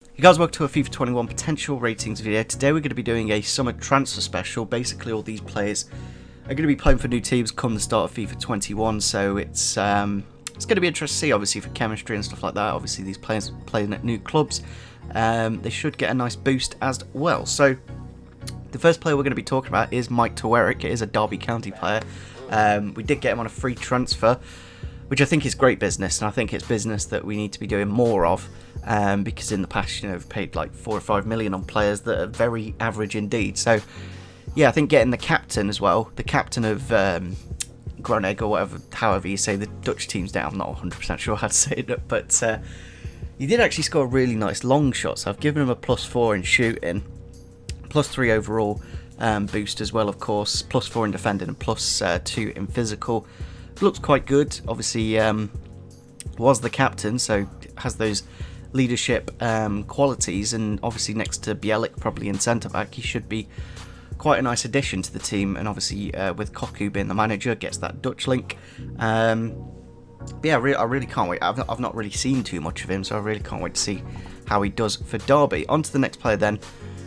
Hey guys, welcome to a FIFA 21 potential ratings video. Today we're going to be doing a summer transfer special. Basically all these players are going to be playing for new teams come the start of FIFA 21, so it's going to be interesting to see, obviously, for chemistry and stuff like that. Obviously these players playing at new clubs, they should get a nice boost as well. So the first player we're going to be talking about is Mike Tawerick. It is a Derby County player. We did get him on a free transfer, which I think is great business, and I think it's business that we need to be doing more of, because in the past, we've paid like 4 or 5 million on players that are very average indeed. So, yeah, I think getting the captain as well, the captain of Groningen or whatever, however you say the Dutch team's down, I'm not 100% sure how to say it, but he did actually score a really nice long shot, so I've given him a +4 in shooting, +3 overall boost as well, of course, +4 in defending and +2 in physical. Looks quite good. Obviously was the captain, so has those leadership qualities, and obviously next to Bjanic probably in centre back, he should be quite a nice addition to the team, and obviously with Koku being the manager, gets that Dutch link. But yeah, I really can't wait. I've not really seen too much of him, so I really can't wait to see how he does for Derby. On to the next player then.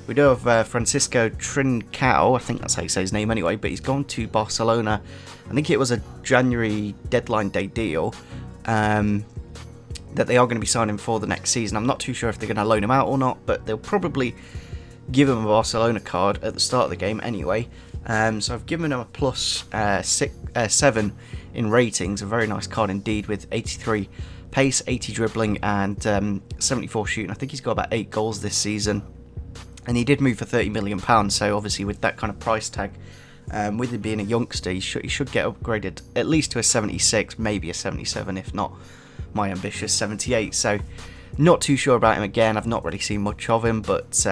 We do have Francisco Trincao, I think that's how you say his name anyway, but he's gone to Barcelona. I think it was a January deadline day deal that they are going to be signing for the next season. I'm not too sure if they're going to loan him out or not, but they'll probably give him a Barcelona card at the start of the game anyway. So I've given him a +7 in ratings, a very nice card indeed, with 83 pace, 80 dribbling, and 74 shooting. I think he's got about 8 goals this season. And he did move for £30 million, so obviously with that kind of price tag, with him being a youngster, he should get upgraded at least to a 76, maybe a 77, if not my ambitious 78. So not too sure about him again. I've not really seen much of him, but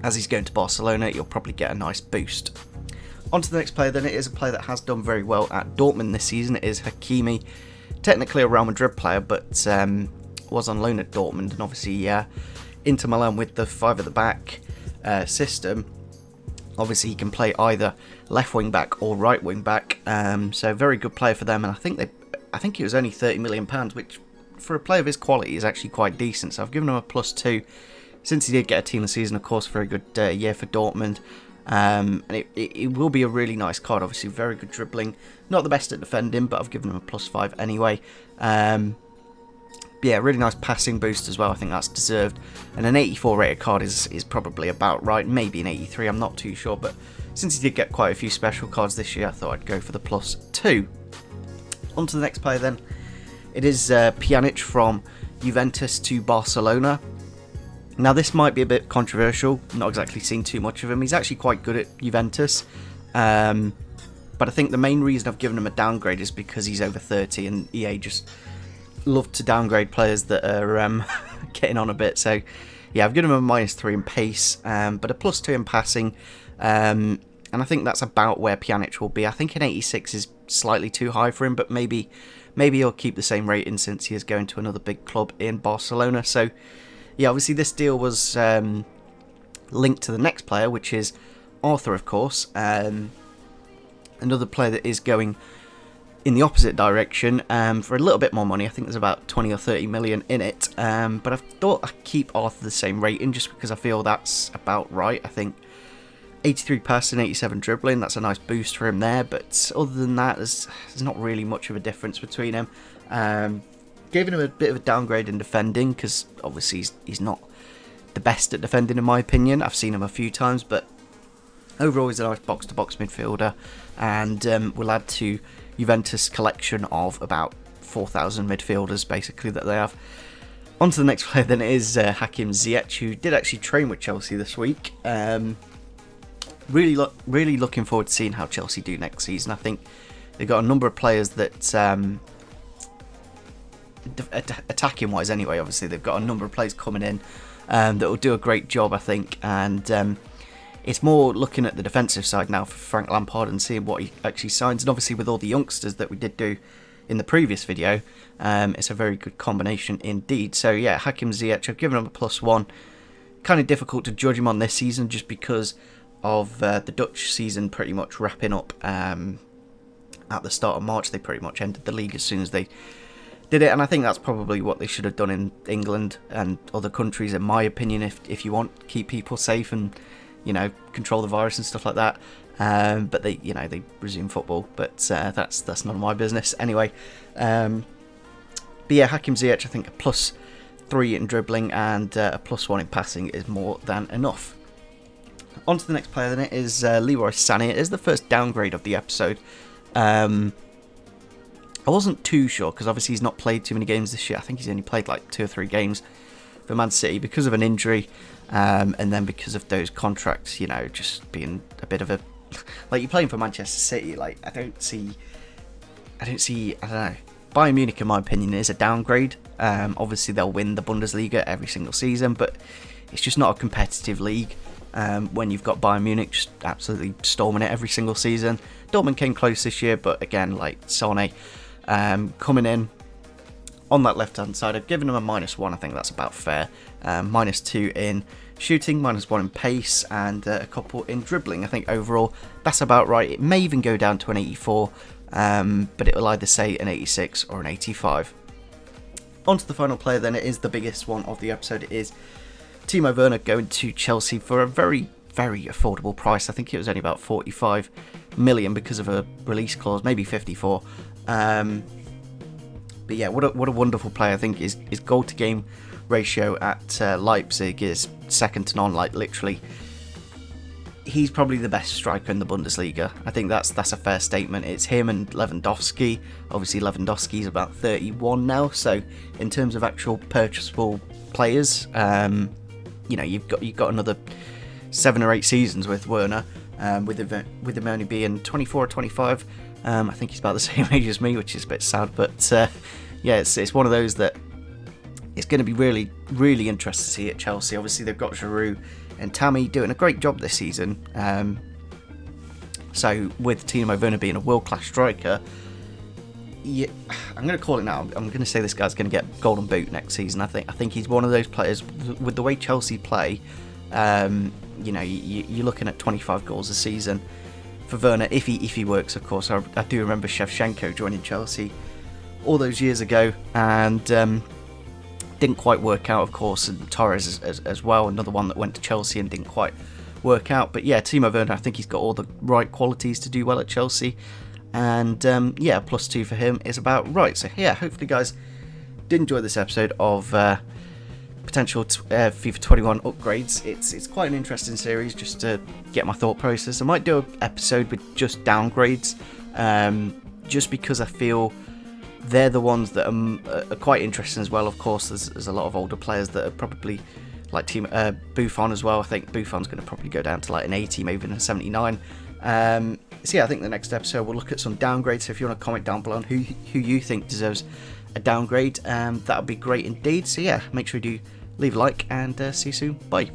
as he's going to Barcelona, you'll probably get a nice boost. On to the next player then. It is a player that has done very well at Dortmund this season. It is Hakemi, technically a Real Madrid player, but was on loan at Dortmund, and obviously Inter Milan with the 5 at the back system. Obviously he can play either left wing back or right wing back, so very good player for them, and I think it was only £30 million, which for a player of his quality is actually quite decent. So I've given him a +2 since he did get a team of the season, of course. Very good year for Dortmund, and it will be a really nice card. Obviously very good dribbling, not the best at defending, but I've given him a +5 anyway. Yeah, really nice passing boost as well. I think that's deserved. And an 84 rated card is probably about right. Maybe an 83, I'm not too sure. But since he did get quite a few special cards this year, I thought I'd go for the +2. On to the next player then. It is Pjanic from Juventus to Barcelona. Now this might be a bit controversial. Not exactly seen too much of him. He's actually quite good at Juventus. But I think the main reason I've given him a downgrade is because he's over 30, and EA just love to downgrade players that are getting on a bit. So yeah, I've given him a -3 in pace, but a +2 in passing, and I think that's about where Pjanic will be. I think an 86 is slightly too high for him, but maybe he'll keep the same rating since he is going to another big club in Barcelona. So yeah, obviously this deal was linked to the next player, which is Arthur, of course, another player that is going in the opposite direction for a little bit more money. I think there's about 20 or 30 million in it, but I thought I'd keep Arthur the same rating just because I feel that's about right. I think 83 passing, 87 dribbling, that's a nice boost for him there, but other than that, there's not really much of a difference between them. Gave him a bit of a downgrade in defending because obviously he's not the best at defending in my opinion. I've seen him a few times, but overall he's a nice box-to-box midfielder, and will add to Juventus collection of about 4,000 midfielders basically that they have. On to the next player then. It is Hakim Ziyech, who did actually train with Chelsea this week. Really looking forward to seeing how Chelsea do next season. I think they've got a number of players that attacking wise anyway, obviously they've got a number of players coming in that will do a great job, I think, and it's more looking at the defensive side now for Frank Lampard and seeing what he actually signs. And obviously with all the youngsters that we did do in the previous video, it's a very good combination indeed. So yeah, Hakim Ziyech, I've given him a +1. Kind of difficult to judge him on this season just because of the Dutch season pretty much wrapping up at the start of March. They pretty much ended the league as soon as they did it, and I think that's probably what they should have done in England and other countries, in my opinion. If you want, keep people safe and control the virus and stuff like that. But they resume football, but that's none of my business anyway. But yeah, Hakim Ziyech, I think a +3 in dribbling and a +1 in passing is more than enough. On to the next player then. It is Leroy Sane. It is the first downgrade of the episode. I wasn't too sure because obviously he's not played too many games this year. I think he's only played like 2 or 3 games for Man City because of an injury, and then because of those contracts, just being a bit of a like, you're playing for Manchester City. Like, I don't see. I don't know. Bayern Munich, in my opinion, is a downgrade. Obviously, they'll win the Bundesliga every single season, but it's just not a competitive league. When you've got Bayern Munich just absolutely storming it every single season. Dortmund came close this year, but again, like Sane coming in on that left-hand side, I've given him a -1. I think that's about fair. -2 in shooting, -1 in pace, and a couple in dribbling. I think overall that's about right. It may even go down to an 84, but it will either say an 86 or an 85. On to the final player then. It is the biggest one of the episode. It is Timo Werner going to Chelsea for a very, very affordable price. I think it was only about 45 million because of a release clause, maybe 54. But yeah, what a wonderful player. I think his goal to game ratio at Leipzig is second to none. Like, literally, he's probably the best striker in the Bundesliga. I think that's a fair statement. It's him and Lewandowski. Obviously, Lewandowski's about 31 now. So in terms of actual purchasable players, you've got another 7 or 8 seasons with Werner, with him only being 24 or 25. I think he's about the same age as me, which is a bit sad. But yeah, it's one of those that it's going to be really, really interesting to see at Chelsea. Obviously, they've got Giroud and Tammy doing a great job this season. So with Timo Werner being a world-class striker, yeah, I'm going to call it now. I'm going to say this guy's going to get Golden Boot next season. I think he's one of those players with the way Chelsea play. You're looking at 25 goals a season for Werner if he works. Of course, I do remember Shevchenko joining Chelsea all those years ago and didn't quite work out. Of course, and Torres as well, another one that went to Chelsea and didn't quite work out. But yeah, Timo Werner, I think he's got all the right qualities to do well at Chelsea. And yeah, +2 for him is about right. So yeah, hopefully guys did enjoy this episode of potential FIFA 21 upgrades. It's quite an interesting series just to get my thought process. I might do an episode with just downgrades, just because I feel they're the ones that are quite interesting as well. Of course, there's a lot of older players that are probably like Buffon as well. I think Buffon's going to probably go down to like an 80, maybe even a 79. So yeah, I think the next episode we'll look at some downgrades. So if you want to comment down below on who you think deserves a downgrade, that would be great indeed. So yeah, make sure you do leave a like and see you soon. Bye.